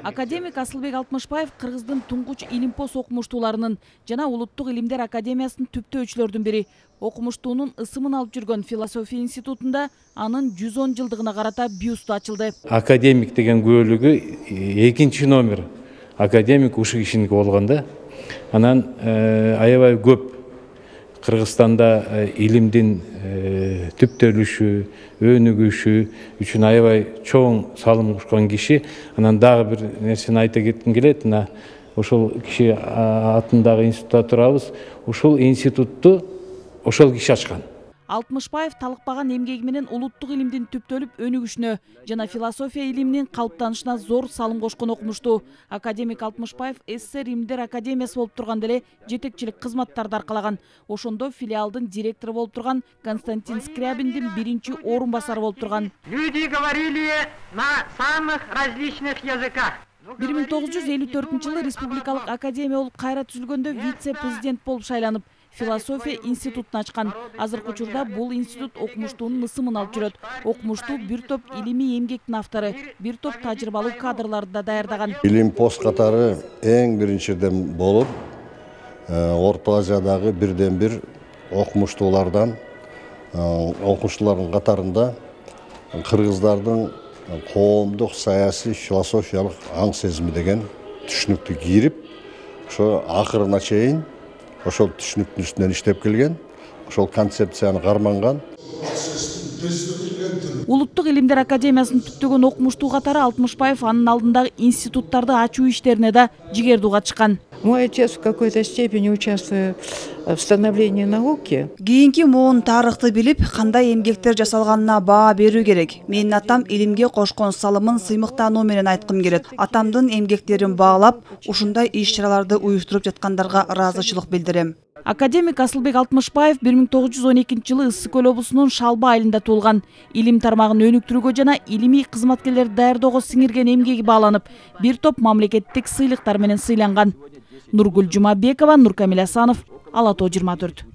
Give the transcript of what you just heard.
Академик Асылбек Алтмышбаев Кыргыздын туңгуч илимпоз окумуштууларынын жана Улуттук илимдер академиясынын түптөөчүлөрдүн бири. Окумуштуунун ысымын алып жүргөн философия институтунда анын 110 жылдыгына карата бюсту ачылды. Академик деген көөлүгү экинчи номер академик ушул кишиники болгондо. Анан аябай көп Кыргызстанда илимдин түптөлүшү, өнүгүшү үчүн аябай чоң салым кошкон киши. Анан дагы бир нерсени айта кетким келет. Ошол киши атындагы институтта турабыз. Ушул институтту ошол киши ачкан. Алтмышбаев талыкпаган эмгеги менен улуттук илимдин түптөлүп өнүгүшүнө жана философия илиминин калыптанышына зор салым кошкон окумуштуу. Академик Алтмышбаев СССР Илимдер академиясы болуп турганда эле жетекчилик кызматтарды аркалаган. Ошондо филиалдын директору болуп турган Константин Скрябиндин биринчи орун басары болуп турган. Люди говорили на самых различных языках. 1954 республикалык академия болуп кайра түзүлгөндө вице-президент болуп шайланып, философия институтун ачкан. Азыркы учурда бул институт окумуштуунун ысымын алып жүрөт. Окумуштуу бир топ илимий эмгектин автору, бир топ тажрыйбалуу кадрларды да даярдаган. Илимпоз катары эң биринчиден болуп, Орто Азиядагы бирден бир окумуштуулардын катарында кыргыздардын коомдук, саясий, философиялык аң сезими деген түшүнүктү кирип, ошо акырына чейин ошол түшүнүктүн үстүнөн иштеп келген, ошол концепцияны карманган. Улуттук илимдер академиясын түптөгөн окумуштуу катары Алтмышбаев анын алдындагы институттарды ачуу иштерине да жигердүү катышкан. Мой отец в какой-то степени участвует в становлении науки. Кийинки моун тарыхты билип, кандай эмгектер жасалганына баа берүү керек. Менин атам илимге кошкон салымын сыймыктануу менен айткым келет. Атамдын эмгектерин баалап, ушундай иш-чараларды уюштуруп жаткандарга ыраазычылык билдирем. Академик Асылбек Алтмышбаев 1912-жылы Ысык Көл облусунун Шалба айылында туулган. Илим тармагын өнүктүрүүгө жана илимий кызматкерлерди даярdoого сиңирген эмгеги бааланып, бир топ мамлекеттик сыйлыктар менен сыйланган. Нургүл Жумабекова, Нуркамил Асанов, Ала Тоо 24.